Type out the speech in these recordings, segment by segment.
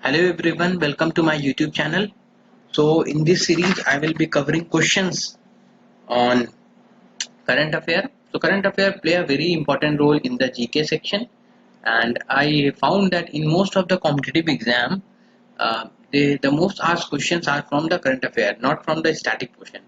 Hello everyone, welcome to my YouTube channel. So in this series I will be covering questions on current affair. So current affair play a very important role in the GK section, and I found that in most of the competitive exam the most asked questions are from the current affair, not from the static question.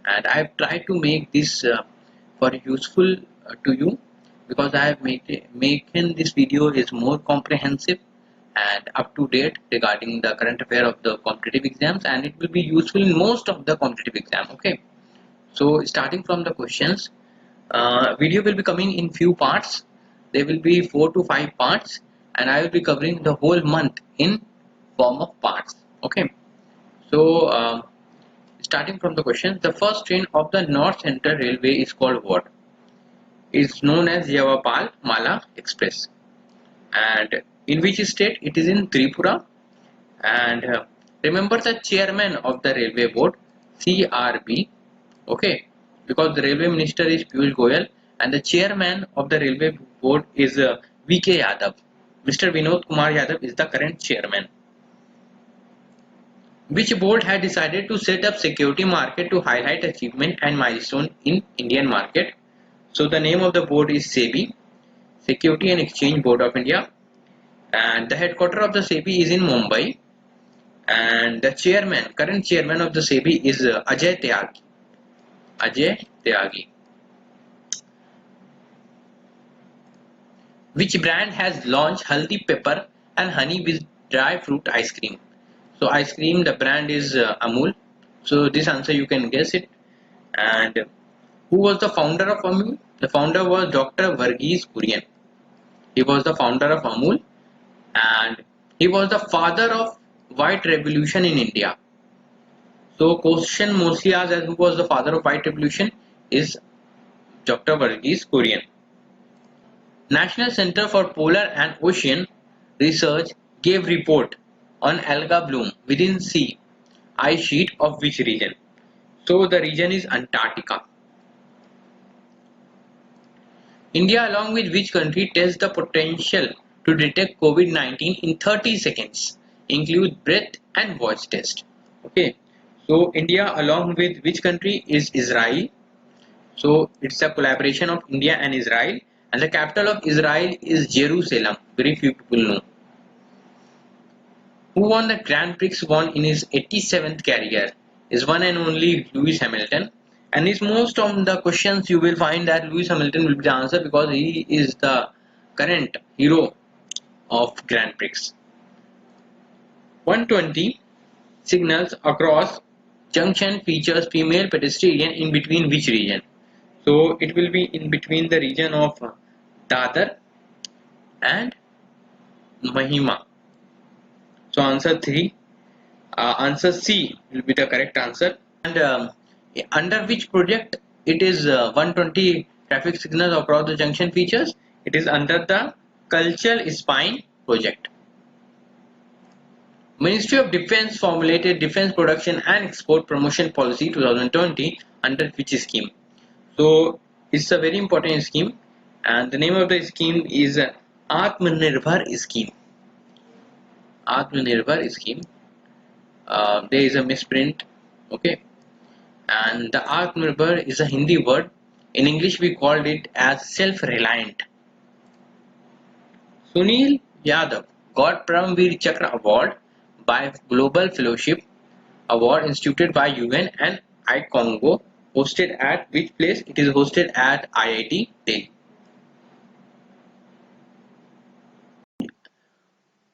And I have tried to make this for useful to you, because I have making this video is more comprehensive and up to date regarding the current affair of the competitive exams, and it will be useful in most of the competitive exam. Okay, so starting from the questions, video will be coming in few parts. There will be 4 to 5 parts, and I will be covering the whole month in form of parts. Okay, so starting from the question, the first train of the North Central Railway is called what? It's known as Yavapal Mala Express. And in which state? It is in Tripura. And remember the chairman of the railway board, CRB. Okay, because the railway minister is Piyush Goyal, and the chairman of the railway board is VK Yadav. Mr. Vinod Kumar Yadav is the current chairman. Which board had decided to set up security market to highlight achievement and milestone in Indian market? So the name of the board is SEBI, Security and Exchange Board of India, and the headquarters of the SEBI is in Mumbai, and the chairman, current chairman of the SEBI is Ajay Tyagi. Ajay Tyagi. Which brand has launched Haldi Pepper and Honey with Dry Fruit Ice Cream? So ice cream, the brand is Amul. So this answer you can guess it. And who was the founder of Amul? The founder was Dr. Varghese Kurian. He was the founder of Amul, and he was the father of White Revolution in India. So question mostly asked as who was the father of White Revolution is Dr. Varghese Kurian. National Center for Polar and Ocean Research gave report on alga bloom within sea ice sheet of which region? So the region is Antarctica. India along with which country tests the potential to detect COVID-19 in 30 seconds? Include breath and voice test. Okay, so India along with which country is Israel? So it's a collaboration of India and Israel, and the capital of Israel is Jerusalem. Very few people know. Who won the Grand Prix won in his 87th career? Is one and only Lewis Hamilton. And is most of the questions you will find that Lewis Hamilton will be the answer, because he is the current hero of Grand Prix. 120 signals across junction features female pedestrian in between which region? So it will be in between the region of Dadar and Mahima. So answer 3. Answer C will be the correct answer. And under which project it is 120 traffic signals across the junction features? It is under the Cultural Spine project. Ministry of Defence formulated Defence Production and Export Promotion Policy 2020 under which scheme? So it's a very important scheme, and the name of the scheme is Atmanirbhar scheme. Atmanirbhar scheme. There is a misprint. Okay, and the Atmanirbhar is a Hindi word. In English we called it as self-reliant. Sunil Yadav got Paramveer Chakra Award by Global Fellowship Award instituted by UN and iCongo, hosted at which place? It is hosted at IIT Delhi.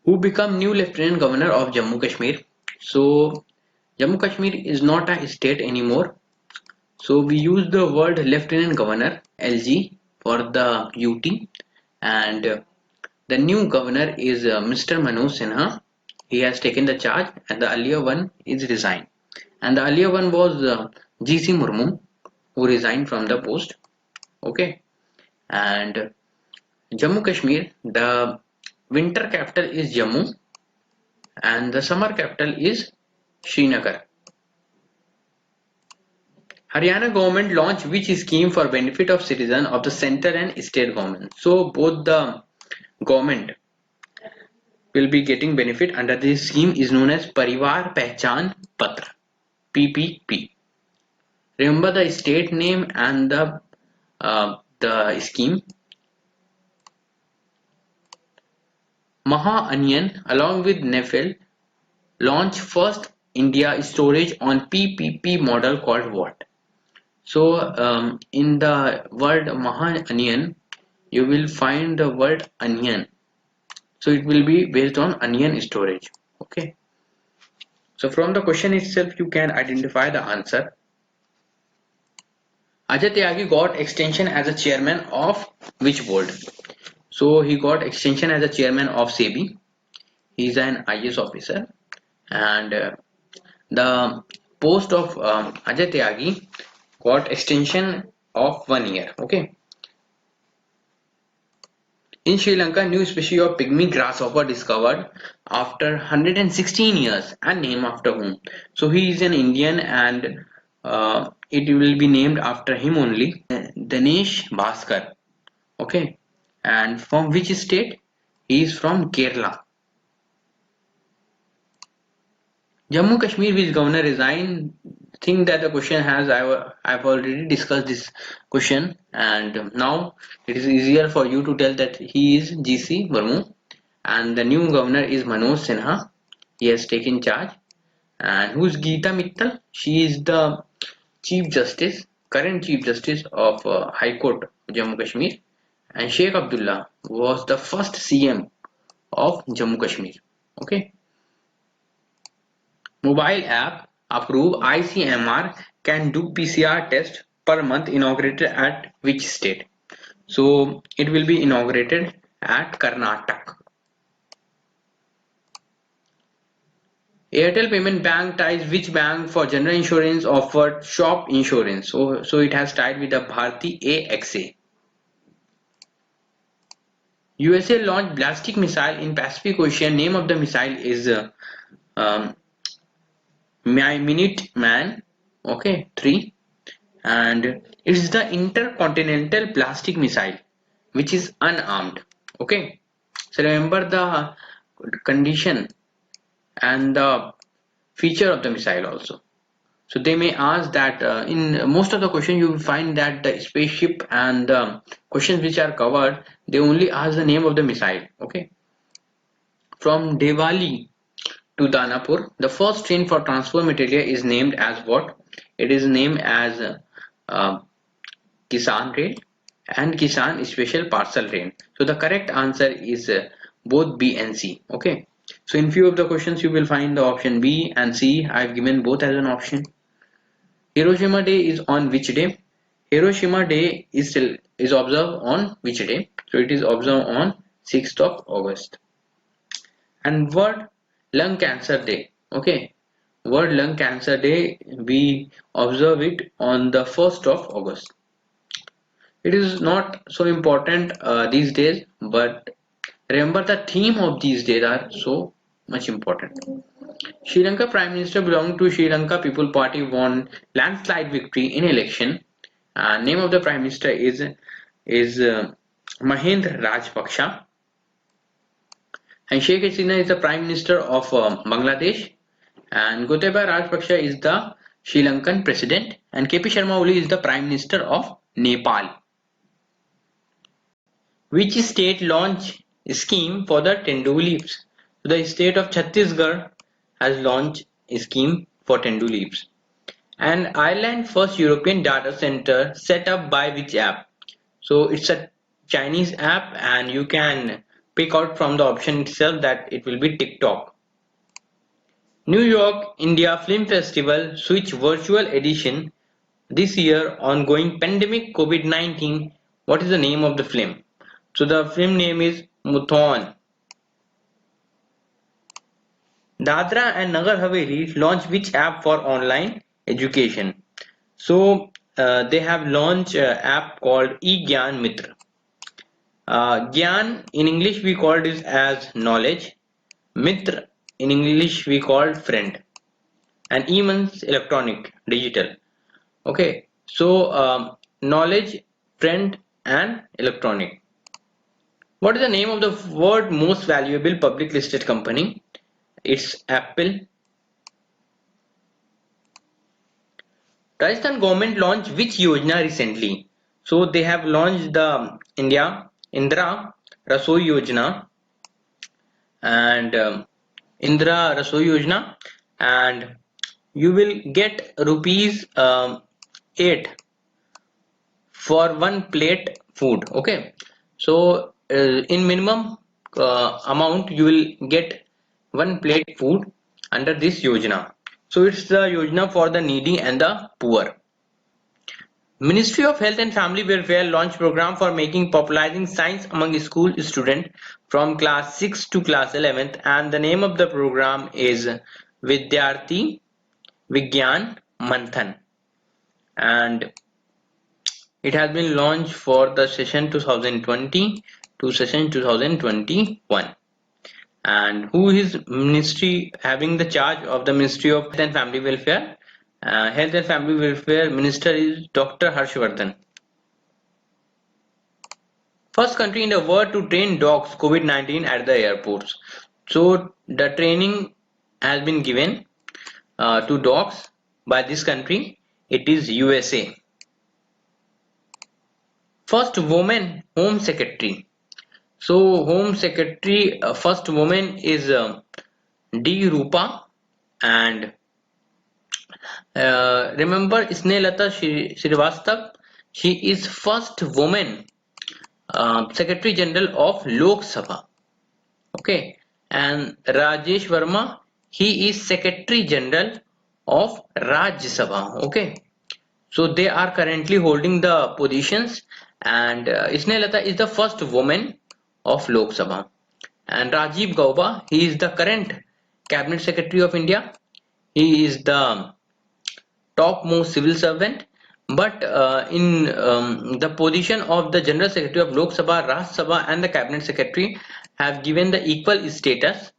Who become new Lieutenant Governor of Jammu Kashmir? So Jammu Kashmir is not a state anymore. So we use the word Lieutenant Governor LG for the UT, and the new governor is Mr. Manoj Sinha. He has taken the charge, and the earlier one is resigned. And the earlier one was GC Murmu, who resigned from the post. Okay, and Jammu Kashmir, the winter capital is Jammu, and the summer capital is Srinagar. Haryana government launched which scheme for benefit of citizens of the central and state government? So both the government will be getting benefit under this scheme is known as Parivar Pehchan Patra, PPP. Remember the state name and the scheme. Maha Onion along with Nefel launched first India storage on PPP model called what? So in the word Maha Onion, you will find the word onion. So it will be based on onion storage. Okay. So from the question itself, you can identify the answer. Ajay Tyagi got extension as a chairman of which board? So he got extension as a chairman of SEBI. He is an IAS officer, and the post of Ajay Tyagi got extension of 1 year. Okay. In Sri Lanka, new species of pygmy grasshopper discovered after 116 years and named after whom? So he is an Indian and it will be named after him only. Dinesh Bhaskar. Okay. And from which state? He is from Kerala. Jammu Kashmir, which governor resigned? Think that the question has I've already discussed this question, and now it is easier for you to tell that he is GC Murmu, and the new governor is Manoj Sinha. He has taken charge. And who's Geeta Mittal? She is the Chief Justice, current Chief Justice of High Court Jammu Kashmir, and Sheikh Abdullah was the first CM of Jammu Kashmir. Okay. Mobile app approve ICMR can do PCR test per month inaugurated at which state? So it will be inaugurated at Karnataka. Airtel Payment Bank ties which bank for general insurance offered shop insurance? So it has tied with the Bharti AXA. USA launched ballistic missile in Pacific Ocean. Name of the missile is um, Minuteman. Okay, 3. And it's the intercontinental ballistic missile which is unarmed. Okay, so remember the condition and the feature of the missile also. So they may ask that in most of the question you will find that the spaceship and the questions which are covered, they only ask the name of the missile. Okay, from Devali to Danapur, the first train for transport material is named as what? It is named as uh, Kisan Rail and Kisan Special Parcel Train. So the correct answer is both B and C. Okay. So in few of the questions you will find the option B and C. I have given both as an option. Hiroshima Day is on which day? Hiroshima Day is observed on which day? So it is observed on 6th of August. And World Lung Cancer Day. Okay. World Lung Cancer Day, we observe it on the 1st of August. It is not so important these days, but remember the theme of these days are so much important. Sri Lanka Prime Minister belonging to Sri Lanka People Party won landslide victory in election. Name of the Prime Minister is Mahendra Rajapaksa. And Sheikh Hasina is the Prime Minister of Bangladesh. And Gotabaya Rajapaksa is the Sri Lankan President. And KP Sharma Oli is the Prime Minister of Nepal. Which state launched a scheme for the tendu leaves? The state of Chhattisgarh has launched a scheme for tendu leaves. And Ireland first European data center set up by which app? So it's a Chinese app and you can pick out from the option itself that it will be TikTok. New York India Film Festival switch virtual edition this year ongoing pandemic COVID-19. What is the name of the film? So the film name is Muthon. Dadra and Nagar Haveli launched which app for online education? So they have launched an app called eGyan Mitra. Gyan in English we call this as knowledge. Mitra in English we call friend. And E means electronic, digital. Okay, so knowledge, friend, and electronic. What is the name of the world most valuable public listed company? It's Apple. Rajasthan government launched which Yojana recently? So they have launched the Indra Rasoi Yojana and Indra Rasoi Yojana, and you will get rupees 8 for one plate food. Okay, so in minimum amount you will get one plate food under this Yojana. So it's the Yojana for the needy and the poor. Ministry of Health and Family Welfare launched program for making popularizing science among school students from class 6 to class 11th, and the name of the program is Vidyarthi Vigyan Manthan, and it has been launched for the session 2020 to session 2021. And who is ministry having the charge of the Ministry of Health and Family Welfare? Health and Family Welfare Minister is Dr. Harshvardhan. First country in the world to train dogs COVID-19 at the airports. So the training has been given to dogs by this country. It is USA. First woman Home Secretary. So Home Secretary, first woman is D. Rupa, and remember Snehata Srivastava. She is first woman Secretary General of Lok Sabha. Okay, and Rajesh Verma, he is Secretary General of Rajya Sabha. Okay, so they are currently holding the positions, and Snehlata is the first woman of Lok Sabha, and Rajiv Gauba, he is the current Cabinet Secretary of India. He is the topmost civil servant, but in the position of the General Secretary of Lok Sabha, Rajya Sabha, and the Cabinet Secretary have given the equal status.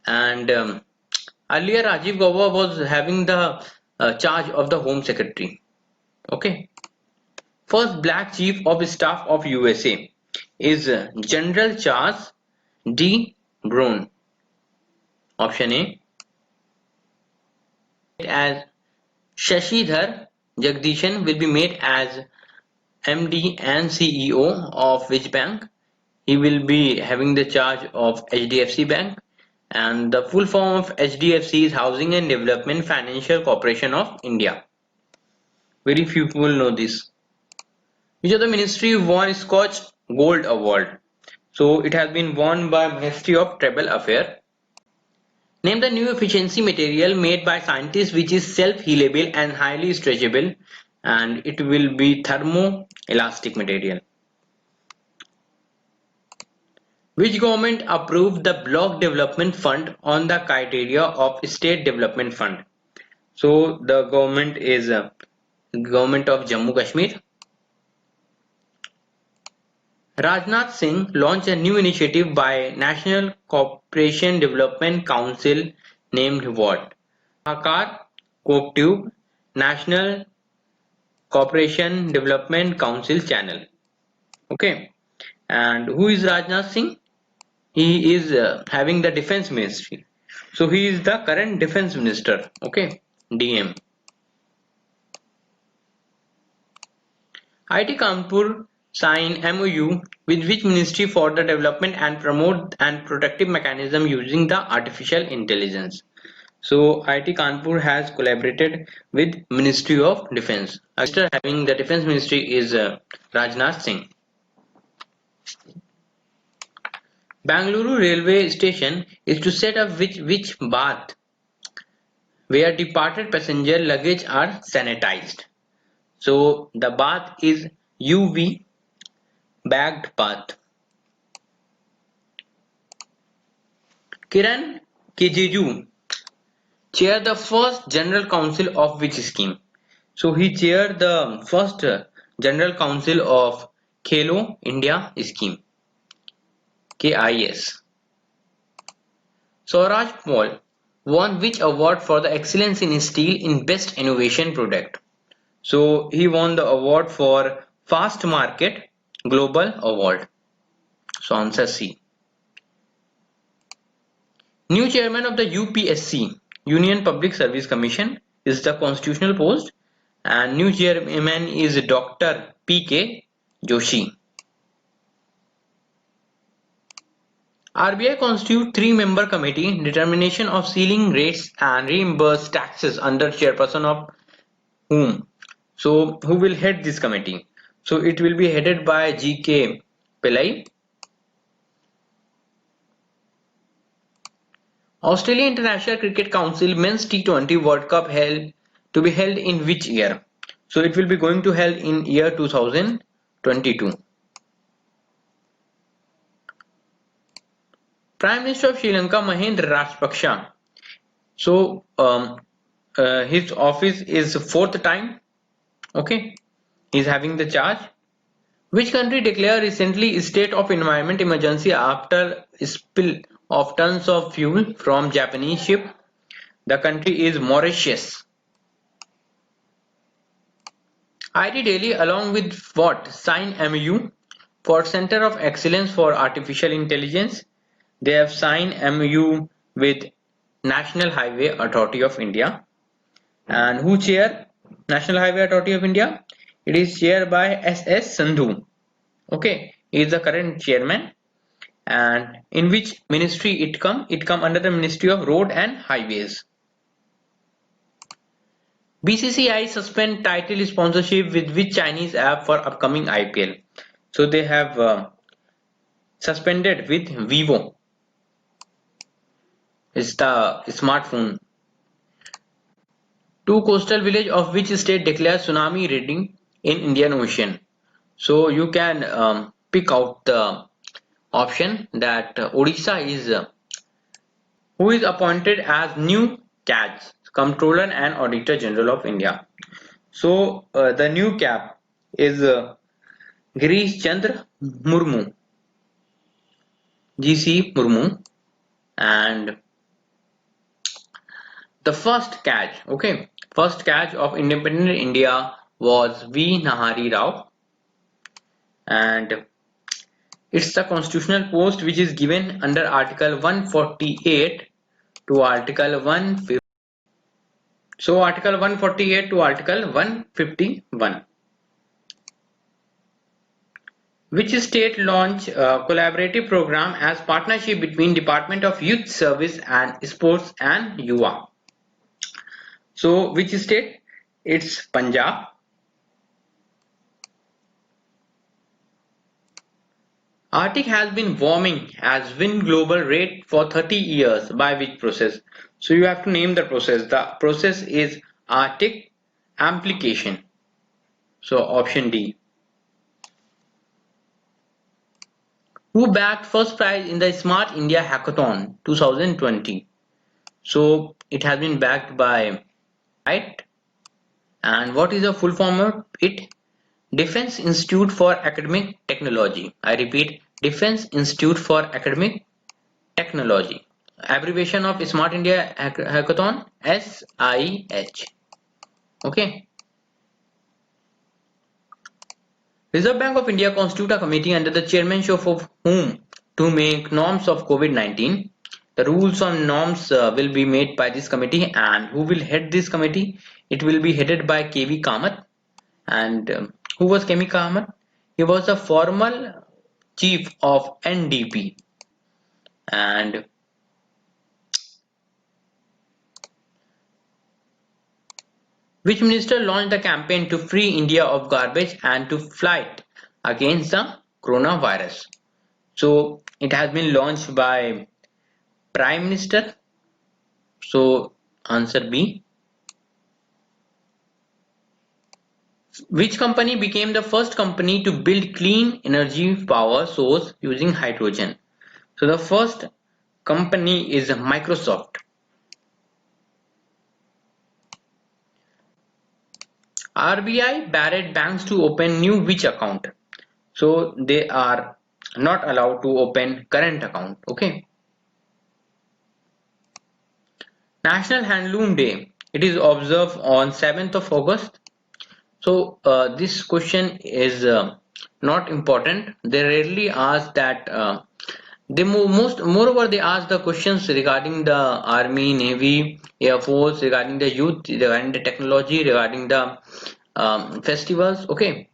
And earlier, Rajiv Gauba was having the charge of the Home Secretary. Okay. First Black Chief of Staff of USA is General Charles D. Brown. Option A. As Shashidhar Jagdishan will be made as MD and CEO of which bank? He will be having the charge of HDFC Bank, and the full form of HDFC is Housing and Development Financial Corporation of India. Very few people know this. Which of the ministry won Scotch Gold Award? So it has been won by Ministry of Tribal Affairs. Name the new efficiency material made by scientists which is self-healable and highly stretchable, and it will be thermoelastic material. Which government approved the Block Development Fund on the criteria of State Development Fund? So the government is Government of Jammu Kashmir. Rajnath Singh launched a new initiative by National Cooperation Development Council named what? Sahakar CoopTube National Cooperation Development Council channel. Okay. And who is Rajnath Singh? He is having the defense ministry. So he is the current defense minister. Okay. DM. IIT Kanpur sign MOU with which ministry for the development and promote and protective mechanism using the artificial intelligence? So IIT Kanpur has collaborated with Ministry of Defense. Minister having the defense ministry is Rajnath Singh. Bangalore railway station is to set up which bath where departed passenger luggage are sanitized. So the bath is UV bagged bath. Kiran Rijiju chair the first general council of which scheme? So he chaired the first general council of Khelo India scheme. KIS. Swaraj Paul won which award for the excellence in steel in best innovation product? So he won the award for Fast Market Global Award. So answer C. New chairman of the UPSC, Union Public Service Commission, is the constitutional post, and new chairman is Dr. P.K. Joshi. RBI constitute three-member committee determination of ceiling rates and reimburse taxes under chairperson of whom? So who will head this committee? So it will be headed by G.K. Pillai. Australia International Cricket Council Men's T20 World Cup to be held in which year? So it will be going to held in year 2022. Prime Minister of Sri Lanka Mahendra Rajapaksa. So his office is fourth time. Okay, he's having the charge. Which country declared recently state of environment emergency after spill of tons of fuel from Japanese ship? The country is Mauritius. IT Delhi along with what signed MOU for Center of Excellence for Artificial Intelligence. They have signed MOU with National Highway Authority of India. And who chair National Highway Authority of India? It is chaired by S.S. Sandhu. Okay, he is the current chairman. And in which ministry it come? It come under the Ministry of Road and Highways. BCCI suspend title sponsorship with which Chinese app for upcoming IPL? So they have suspended with Vivo. It's the smartphone. Two coastal village of which state declare tsunami reading in Indian Ocean? So you can pick out the option that Odisha is who is appointed as new CAG, Comptroller and Auditor General of India. So the new CAG is Girish Chandra Murmu, GC Murmu, and the first CAG, okay, first CAG of independent India was V. Nahari Rao, and it's the constitutional post which is given under Article 148 to Article 150. So Article 148 to Article 151. Which state launched a collaborative program as partnership between Department of Youth Service and Sports and Yuva? So which state? It's Punjab. Arctic has been warming as wind global rate for 30 years by which process? So you have to name the process. The process is Arctic amplification. So option D. Who bagged first prize in the Smart India Hackathon 2020? So it has been backed by right. And what is the full form of it? Defense Institute for Academic Technology. I repeat, Defense Institute for Academic Technology. Abbreviation of Smart India Hackathon, SIH. Okay. Reserve Bank of India constitute a committee under the chairmanship of whom to make norms of COVID-19. The rules on norms will be made by this committee, and who will head this committee? It will be headed by KV Kamath. And who was KV Kamath? He was a former chief of NDP. And which minister launched the campaign to free India of garbage and to fight against the coronavirus? So it has been launched by Prime Minister. So answer B. Which company became the first company to build clean energy power source using hydrogen? So the first company is Microsoft. RBI barred banks to open new which account? So they are not allowed to open current account. Okay. National Handloom Day. It is observed on 7th of August. So this question is not important. They rarely ask that. Moreover, they ask the questions regarding the army, navy, air force, regarding the youth, regarding the technology, regarding the festivals. Okay,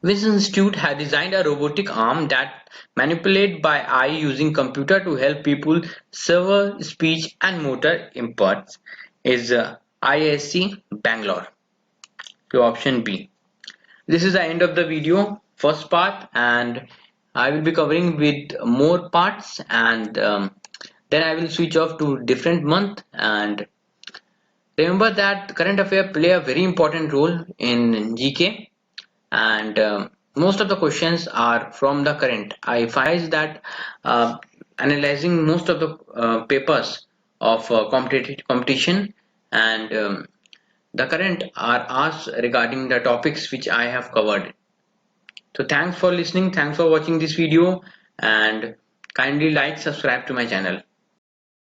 which institute had designed a robotic arm that manipulate by eye using computer to help people sever speech and motor inputs is ISC Bangalore. So option B. This is the end of the video, first part, and I will be covering with more parts, and then I will switch off to different month. And remember that current affair play a very important role in GK, and most of the questions are from the current. I find that analyzing most of the papers of competition and the current are asked regarding the topics which I have covered. So thanks for listening, thanks for watching this video, and kindly like, subscribe to my channel.